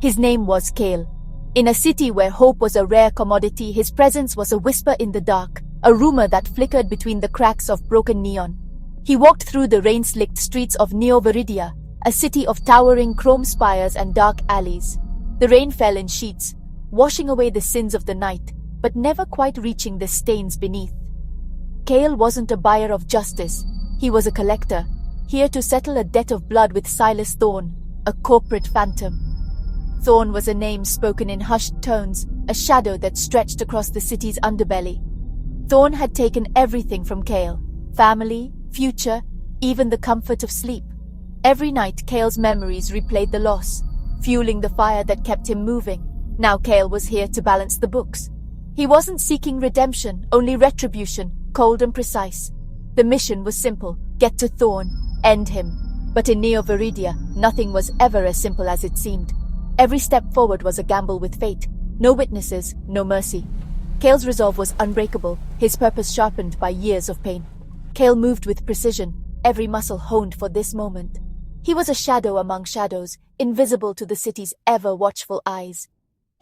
His name was Kale. In a city where hope was a rare commodity, his presence was a whisper in the dark, a rumor that flickered between the cracks of broken neon. He walked through the rain-slicked streets of Neo Viridia, a city of towering chrome spires and dark alleys. The rain fell in sheets, washing away the sins of the night, but never quite reaching the stains beneath. Kale wasn't a buyer of justice. He was a collector, here to settle a debt of blood with Silas Thorne, a corporate phantom. Thorne was a name spoken in hushed tones, a shadow that stretched across the city's underbelly. Thorne had taken everything from Kale: family, future, even the comfort of sleep. Every night, Kale's memories replayed the loss, fueling the fire that kept him moving. Now Kale was here to balance the books. He wasn't seeking redemption, only retribution, cold and precise. The mission was simple: get to Thorne, end him. But in Neo Viridia, nothing was ever as simple as it seemed. Every step forward was a gamble with fate. No witnesses, no mercy. Kale's resolve was unbreakable, his purpose sharpened by years of pain. Kale moved with precision, every muscle honed for this moment. He was a shadow among shadows, invisible to the city's ever-watchful eyes.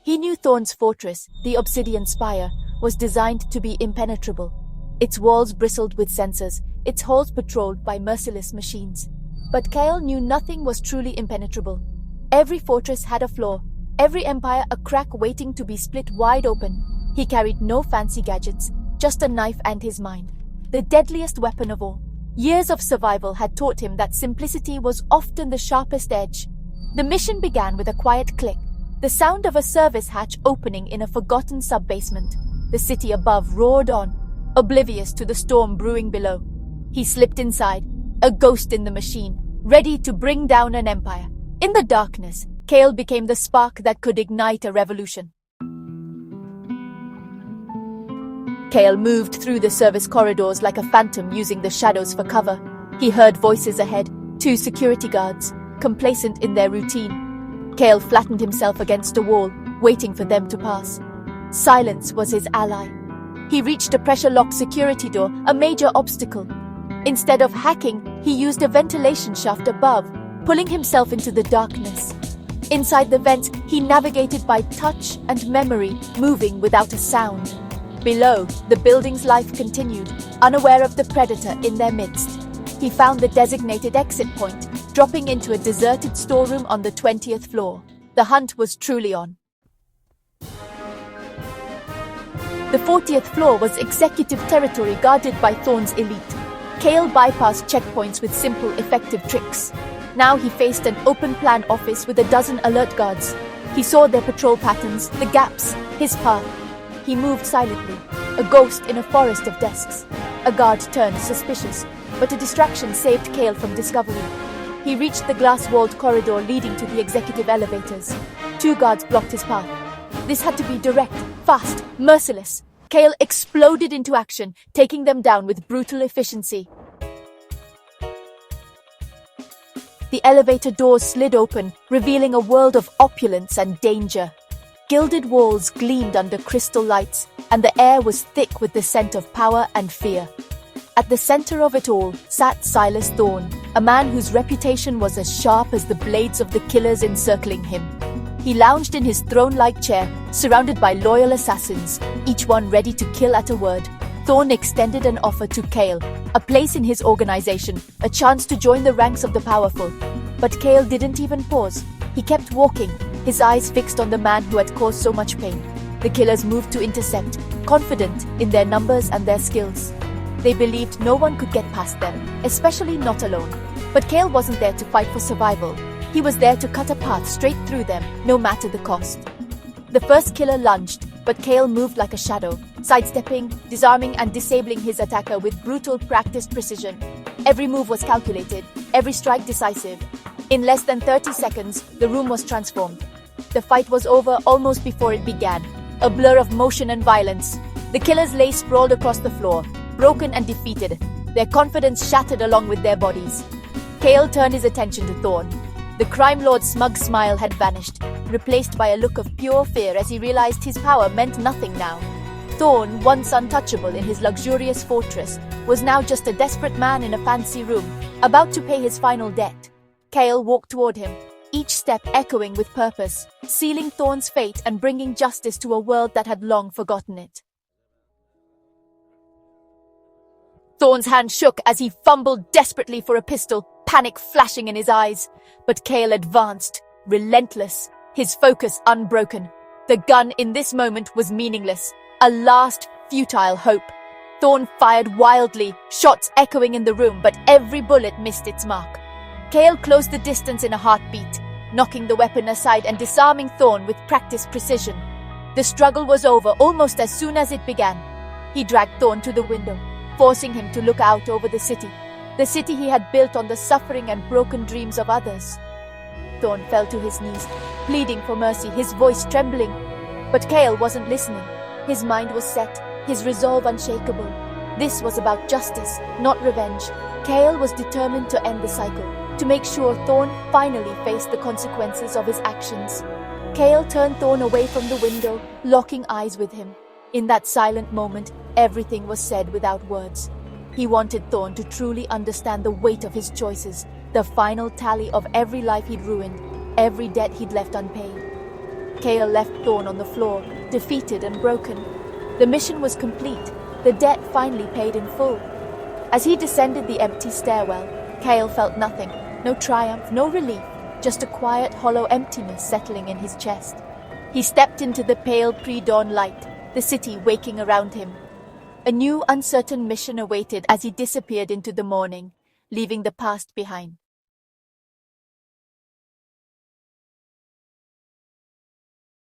He knew Thorne's fortress, the Obsidian Spire, was designed to be impenetrable. Its walls bristled with sensors, its halls patrolled by merciless machines. But Kale knew nothing was truly impenetrable. Every fortress had a flaw, every empire a crack waiting to be split wide open. He carried no fancy gadgets, just a knife and his mind, the deadliest weapon of all. Years of survival had taught him that simplicity was often the sharpest edge. The mission began with a quiet click, the sound of a service hatch opening in a forgotten sub-basement. The city above roared on, oblivious to the storm brewing below. He slipped inside, a ghost in the machine, ready to bring down an empire. In the darkness, Kale became the spark that could ignite a revolution. Kale moved through the service corridors like a phantom using the shadows for cover. He heard voices ahead, 2 security guards, complacent in their routine. Kale flattened himself against a wall, waiting for them to pass. Silence was his ally. He reached a pressure-locked security door, a major obstacle. Instead of hacking, he used a ventilation shaft above, pulling himself into the darkness. Inside the vent, he navigated by touch and memory, moving without a sound. Below, the building's life continued, unaware of the predator in their midst. He found the designated exit point, dropping into a deserted storeroom on the 20th floor. The hunt was truly on. The 40th floor was executive territory guarded by Thorne's elite. Kale bypassed checkpoints with simple, effective tricks. Now he faced an open-plan office with a dozen alert guards. He saw their patrol patterns, the gaps, his path. He moved silently, a ghost in a forest of desks. A guard turned suspicious, but a distraction saved Kale from discovery. He reached the glass-walled corridor leading to the executive elevators. 2 guards blocked his path. This had to be direct, fast, merciless. Kale exploded into action, taking them down with brutal efficiency. The elevator doors slid open, revealing a world of opulence and danger. Gilded walls gleamed under crystal lights, and the air was thick with the scent of power and fear. At the center of it all sat Silas Thorne, a man whose reputation was as sharp as the blades of the killers encircling him. He lounged in his throne-like chair, surrounded by loyal assassins, each one ready to kill at a word. Thorne extended an offer to Kale, a place in his organization, a chance to join the ranks of the powerful. But Kale didn't even pause. He kept walking, his eyes fixed on the man who had caused so much pain. The killers moved to intercept, confident in their numbers and their skills. They believed no one could get past them, especially not alone. But Kale wasn't there to fight for survival. He was there to cut a path straight through them, no matter the cost. The first killer lunged, but Kale moved like a shadow, sidestepping, disarming and disabling his attacker with brutal, practiced precision. Every move was calculated, every strike decisive. In less than 30 seconds, the room was transformed. The fight was over almost before it began, a blur of motion and violence. The killers lay sprawled across the floor, broken and defeated, their confidence shattered along with their bodies. Kale turned his attention to Thorne. The crime lord's smug smile had vanished, replaced by a look of pure fear as he realized his power meant nothing now. Thorne, once untouchable in his luxurious fortress, was now just a desperate man in a fancy room, about to pay his final debt. Kale walked toward him, each step echoing with purpose, sealing Thorn's fate and bringing justice to a world that had long forgotten it. Thorn's hand shook as he fumbled desperately for a pistol, panic flashing in his eyes. But Cale advanced, relentless, his focus unbroken. The gun in this moment was meaningless, a last futile hope. Thorn fired wildly, shots echoing in the room, but every bullet missed its mark. Cale closed the distance in a heartbeat, knocking the weapon aside and disarming Thorn with practiced precision. The struggle was over almost as soon as it began. He dragged Thorn to the window, forcing him to look out over the city he had built on the suffering and broken dreams of others. Thorn fell to his knees, pleading for mercy, his voice trembling. But Cale wasn't listening. His mind was set, his resolve unshakable. This was about justice, not revenge. Cale was determined to end the cycle, to make sure Thorn finally faced the consequences of his actions. Cale turned Thorn away from the window, locking eyes with him. In that silent moment, everything was said without words. He wanted Thorn to truly understand the weight of his choices, the final tally of every life he'd ruined, every debt he'd left unpaid. Cale left Thorn on the floor, defeated and broken. The mission was complete, the debt finally paid in full. As he descended the empty stairwell, Cale felt nothing, no triumph, no relief, just a quiet, hollow emptiness settling in his chest. He stepped into the pale pre-dawn light, the city waking around him. A new, uncertain mission awaited as he disappeared into the morning, leaving the past behind.